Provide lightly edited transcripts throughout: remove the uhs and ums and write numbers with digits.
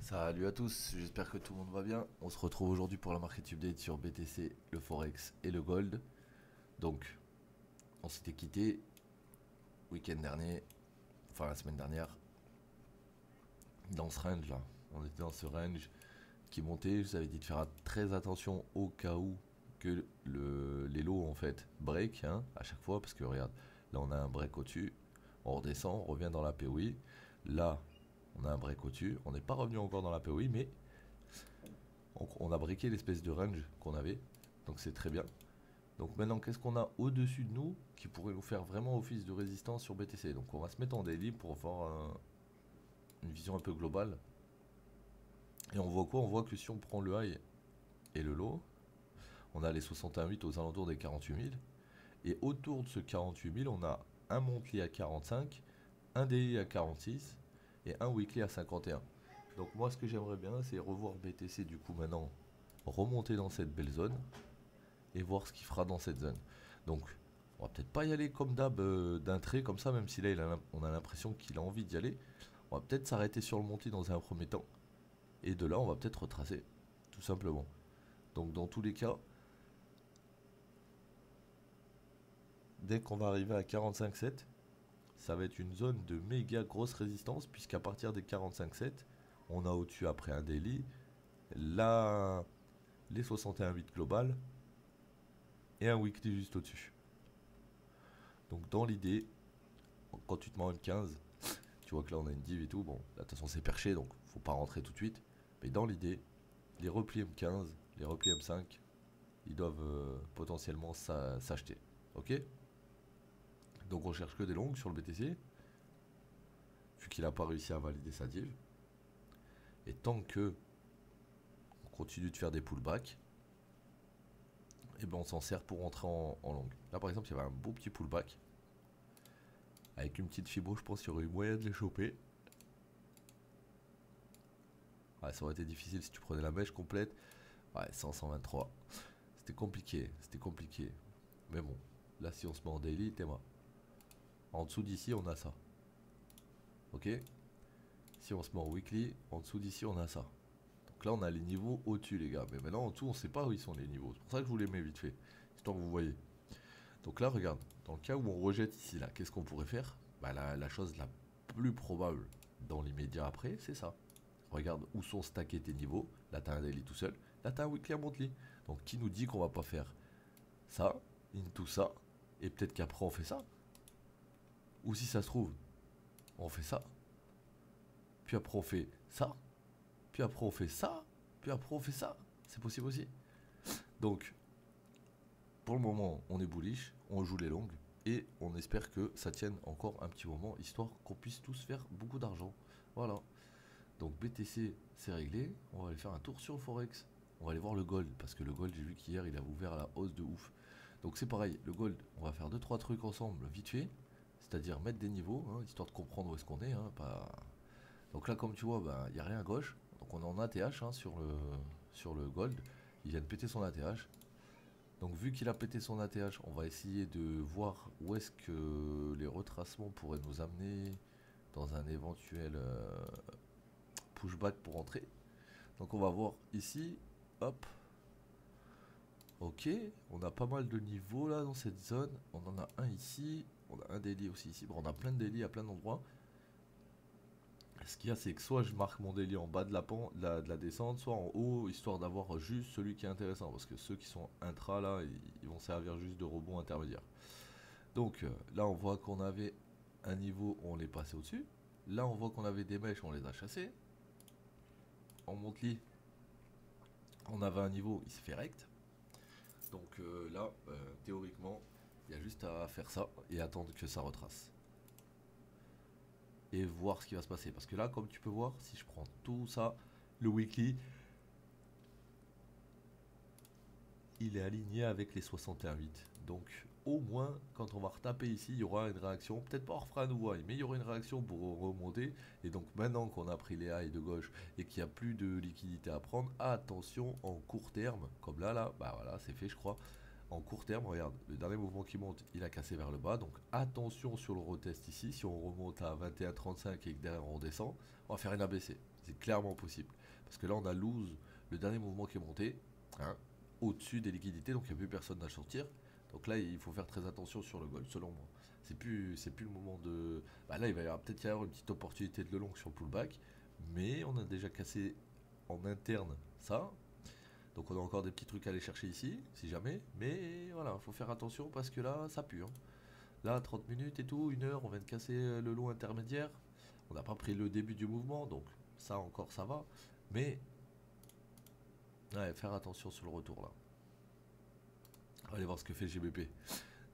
Salut à tous, j'espère que tout le monde va bien. On se retrouve aujourd'hui pour la market update sur BTC, le Forex et le Gold. Donc, on s'était quitté week-end dernier, enfin la semaine dernière, dans ce range là. On était dans ce range qui montait. Je vous avais dit de faire très attention au cas où que les lots en fait break à chaque fois. Parce que regarde, là on a un break au-dessus, on redescend, on revient dans la POI. Là, on a un break au-dessus, on n'est pas revenu encore dans la POI, mais on a breaké l'espèce de range qu'on avait, donc c'est très bien. Donc maintenant, qu'est-ce qu'on a au-dessus de nous qui pourrait nous faire vraiment office de résistance sur BTC? Donc on va se mettre en daily pour avoir une vision un peu globale. Et on voit quoi? On voit que si on prend le high et le low, on a les 61,8 aux alentours des 48 000. Et autour de ce 48 000, on a un monthly à 45, un daily à 46 et un weekly à 51. Donc moi, ce que j'aimerais bien, c'est revoir BTC du coup maintenant remonter dans cette belle zone et voir ce qu'il fera dans cette zone. Donc, on va peut-être pas y aller comme d'hab d'un trait comme ça, même si là on a l'impression qu'il a envie d'y aller. On va peut-être s'arrêter sur le monté dans un premier temps. Et de là, on va peut-être retracer, tout simplement. Donc, dans tous les cas, dès qu'on va arriver à 45,7, ça va être une zone de méga grosse résistance, puisqu'à partir des 45,7, on a au-dessus après un daily, là, les 61,8 globales et un weekly juste au-dessus. Donc, dans l'idée, quand tu te mets en 15, tu vois que là on a une div et tout, bon, là, de toute façon c'est perché donc faut pas rentrer tout de suite. Mais dans l'idée, les replis M15, les replis M5, ils doivent potentiellement s'acheter. Ok? Donc on cherche que des longues sur le BTC, vu qu'il n'a pas réussi à valider sa div. Et tant que on continue de faire des pullbacks, et ben on s'en sert pour rentrer en longue. Là par exemple il y avait un beau petit pullback. Avec une petite fibre, je pense qu'il y aurait eu moyen de les choper. Ouais, ça aurait été difficile si tu prenais la mèche complète. Ouais, 100, 123. C'était compliqué, c'était compliqué. Mais bon, là si on se met en daily, t'es mort. En dessous d'ici, on a ça. Ok? Si on se met en weekly, en dessous d'ici, on a ça. Donc là, on a les niveaux au-dessus, les gars. Mais maintenant, en dessous, on sait pas où ils sont les niveaux. C'est pour ça que je vous les mets vite fait. Histoire que vous voyez. Donc là, regarde. Dans le cas où on rejette ici, là, qu'est-ce qu'on pourrait faire? Bah, la chose la plus probable dans l'immédiat après, c'est ça. Regarde où sont stackés tes niveaux. Là, t'as un daily tout seul. Là, t'as un weekly, un monthly. Donc, qui nous dit qu'on va pas faire ça, into ça, et peut-être qu'après on fait ça. Ou si ça se trouve, on fait ça, puis après on fait ça, puis après on fait ça, puis après on fait ça. C'est possible aussi. Donc, pour le moment, on est bullish, on joue les longues, et on espère que ça tienne encore un petit moment, histoire qu'on puisse tous faire beaucoup d'argent. Voilà. Donc BTC, c'est réglé. On va aller faire un tour sur le Forex. On va aller voir le gold, parce que le gold, j'ai vu qu'hier, il a ouvert à la hausse de ouf. Donc c'est pareil, le gold, on va faire deux trois trucs ensemble vite fait, c'est-à-dire mettre des niveaux, histoire de comprendre où est-ce qu'on est. Pas... Donc là, comme tu vois, il n'y a rien à gauche. Donc on est en ATH sur le gold. Il vient de péter son ATH. Donc vu qu'il a pété son ATH, on va essayer de voir où est-ce que les retracements pourraient nous amener dans un éventuel pushback pour entrer. Donc on va voir ici, hop, ok, on a pas mal de niveaux là dans cette zone. On en a un ici, on a un daily aussi ici. Bon, on a plein de daily à plein d'endroits. Ce qu'il y a, c'est que soit je marque mon daily en bas de de la descente, soit en haut, histoire d'avoir juste celui qui est intéressant. Parce que ceux qui sont intra là, ils vont servir juste de rebond intermédiaire. Donc là, on voit qu'on avait un niveau où on est passé au-dessus. Là, on voit qu'on avait des mèches, on les a chassées. En monthly, on avait un niveau, il s'est fait rect. Donc là, théoriquement, il y a juste à faire ça et attendre que ça retrace. Et voir ce qui va se passer. Parce que là, comme tu peux voir, si je prends tout ça, le weekly, il est aligné avec les 61,8. Donc au moins, quand on va retaper ici, il y aura une réaction. Peut-être pas on refera un nouveau high, mais il y aura une réaction pour remonter. Et donc maintenant qu'on a pris les highs de gauche et qu'il n'y a plus de liquidité à prendre, attention en court terme, comme là, bah voilà, c'est fait je crois. en court terme, regarde, le dernier mouvement qui monte, il a cassé vers le bas. Donc attention sur le retest ici. Si on remonte à 21,35 et que derrière on descend, on va faire une ABC. C'est clairement possible. Parce que là, on a lose le dernier mouvement qui est monté, hein, au-dessus des liquidités. Donc il n'y a plus personne à sortir. Donc là, il faut faire très attention sur le gold, selon moi. C'est plus le moment de. Bah là, il va peut-être y avoir une petite opportunité de le long sur le pullback. Mais on a déjà cassé en interne ça. Donc on a encore des petits trucs à aller chercher ici, si jamais. Mais voilà, faut faire attention parce que là, ça pue. Hein. Là, 30 minutes et tout, 1 heure, on vient de casser le lot intermédiaire. On n'a pas pris le début du mouvement, donc ça encore ça va. Mais ouais, faire attention sur le retour là. On va aller voir ce que fait le GBP.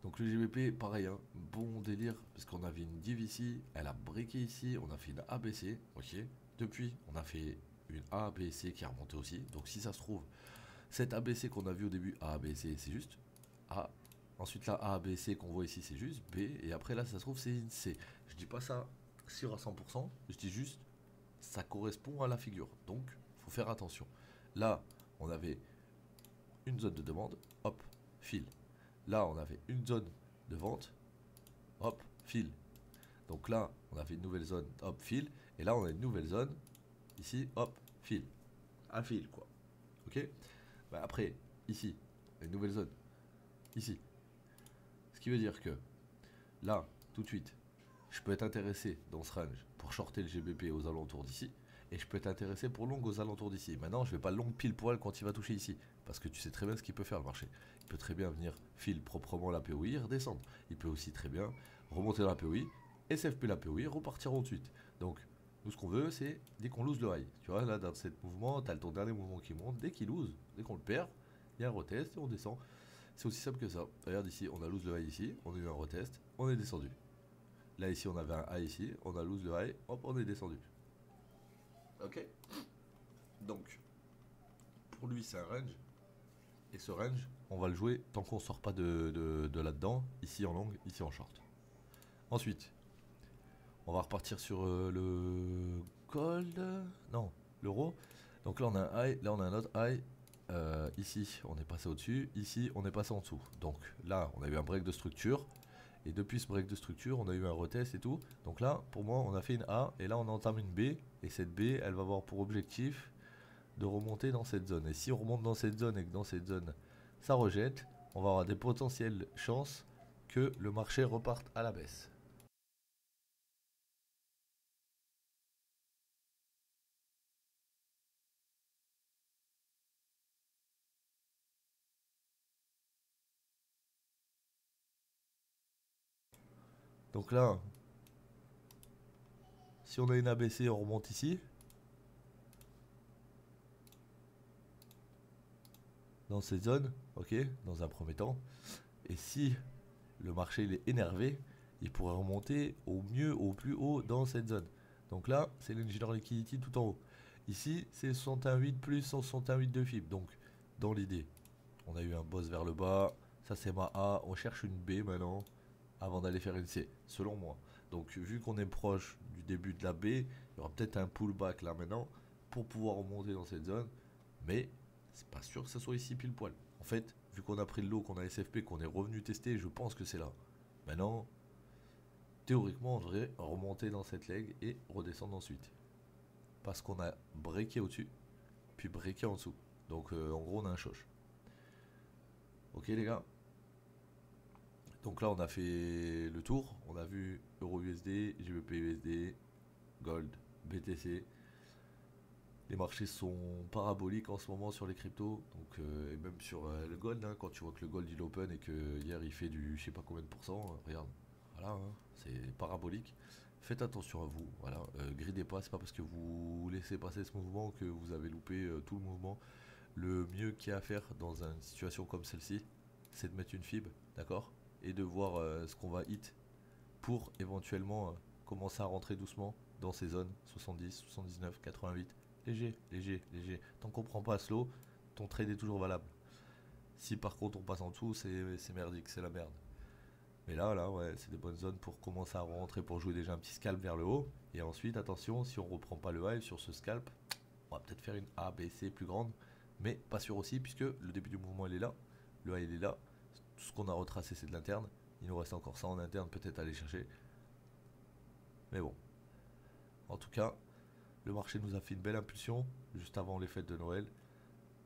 Donc le GBP, pareil, hein, bon délire, parce qu'on avait une div ici, elle a breaké ici, on a fait une ABC, ok. Depuis, on a fait une ABC qui a remonté aussi. Donc si ça se trouve, cette ABC qu'on a vu au début, ABC, c'est juste A. Ensuite là, ABC qu'on voit ici, c'est juste B. Et après là, ça se trouve, c'est une C. Je dis pas ça sûr à 100%, je dis juste, ça correspond à la figure. Donc, faut faire attention. Là, on avait une zone de demande, hop, fil. Là, on avait une zone de vente, hop, fil. Donc là, on avait une nouvelle zone, hop, fil. Et là, on a une nouvelle zone, ici, hop, fil. Un fil, quoi. Ok. Bah après, ici, une nouvelle zone, ici. Ce qui veut dire que là, tout de suite, je peux être intéressé dans ce range pour shorter le GBP aux alentours d'ici. Et je peux être intéressé pour long aux alentours d'ici. Maintenant, je vais pas long pile poil quand il va toucher ici. Parce que tu sais très bien ce qu'il peut faire le marché. Il peut très bien venir fil proprement la POI et redescendre. Il peut aussi très bien remonter dans la POI, SFP la POI et repartir ensuite. Donc, nous ce qu'on veut, c'est dès qu'on lose le high. Tu vois, là dans ce mouvement, tu as ton dernier mouvement qui monte. Dès qu'il lose, dès qu'on le perd, il y a un retest et on descend. C'est aussi simple que ça. Regarde ici, on a lose le high ici, on a eu un retest, on est descendu. Là ici on avait un high ici, on a lose le high, hop on est descendu. Ok. Donc pour lui c'est un range. Et ce range, on va le jouer tant qu'on sort pas de là-dedans, ici en long, ici en short. Ensuite, on va repartir sur le gold. Non, l'euro. Donc là on a un high, là on a un autre high. Ici on est passé au-dessus, ici on est passé en dessous. Donc là on a eu un break de structure. Et depuis ce break de structure, on a eu un retest et tout. Donc là, pour moi, on a fait une A et là, on entame une B. Et cette B, elle va avoir pour objectif de remonter dans cette zone. Et si on remonte dans cette zone et que dans cette zone, ça rejette, on va avoir des potentielles chances que le marché reparte à la baisse. Donc là, si on a une ABC, on remonte ici. Dans cette zone, ok, dans un premier temps. Et si le marché il est énervé, il pourrait remonter au mieux, au plus haut dans cette zone. Donc là, c'est l'engineer liquidity tout en haut. Ici, c'est 61,8 plus 168 de FIB. Donc, dans l'idée, on a eu un boss vers le bas. Ça, c'est ma A. On cherche une B maintenant avant d'aller faire une C, selon moi. Donc, vu qu'on est proche du début de la B, il y aura peut-être un pullback là maintenant pour pouvoir remonter dans cette zone. Mais c'est pas sûr que ça soit ici pile poil. En fait, vu qu'on a pris le lot, qu'on a SFP, qu'on est revenu tester, je pense que c'est là. Maintenant, théoriquement, on devrait remonter dans cette leg et redescendre ensuite. Parce qu'on a breaké au-dessus, puis breaké en dessous. Donc en gros, on a un choche. Ok les gars. Donc là, on a fait le tour. On a vu Euro USD, GBP USD, Gold, BTC. Les marchés sont paraboliques en ce moment sur les cryptos, donc et même sur le gold, hein, quand tu vois que le gold il open et que hier il fait du je sais pas combien de pourcents, regarde, voilà, hein, c'est parabolique. Faites attention à vous, voilà, gridez pas, c'est pas parce que vous laissez passer ce mouvement que vous avez loupé tout le mouvement. Le mieux qu'il y a à faire dans une situation comme celle-ci, c'est de mettre une fib, d'accord, et de voir ce qu'on va hit pour éventuellement commencer à rentrer doucement dans ces zones 70, 79, 88. Léger, léger, léger. Tant qu'on prend pas slow, ton trade est toujours valable. Si par contre on passe en dessous, c'est merdique, c'est la merde. Mais là, ouais, c'est des bonnes zones pour commencer à rentrer, pour jouer déjà un petit scalp vers le haut. Et ensuite, attention, si on reprend pas le high sur ce scalp, on va peut-être faire une A, B, C plus grande. Mais pas sûr aussi, puisque le début du mouvement il est là, le high il est là. tout ce qu'on a retracé c'est de l'interne. Il nous reste encore ça en interne, peut-être à aller chercher. Mais bon. En tout cas, le marché nous a fait une belle impulsion juste avant les fêtes de Noël.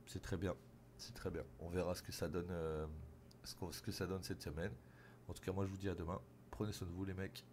C'est très bien. C'est très bien. On verra ce que ça donne, ce que ça donne cette semaine. En tout cas, moi je vous dis à demain. Prenez soin de vous les mecs.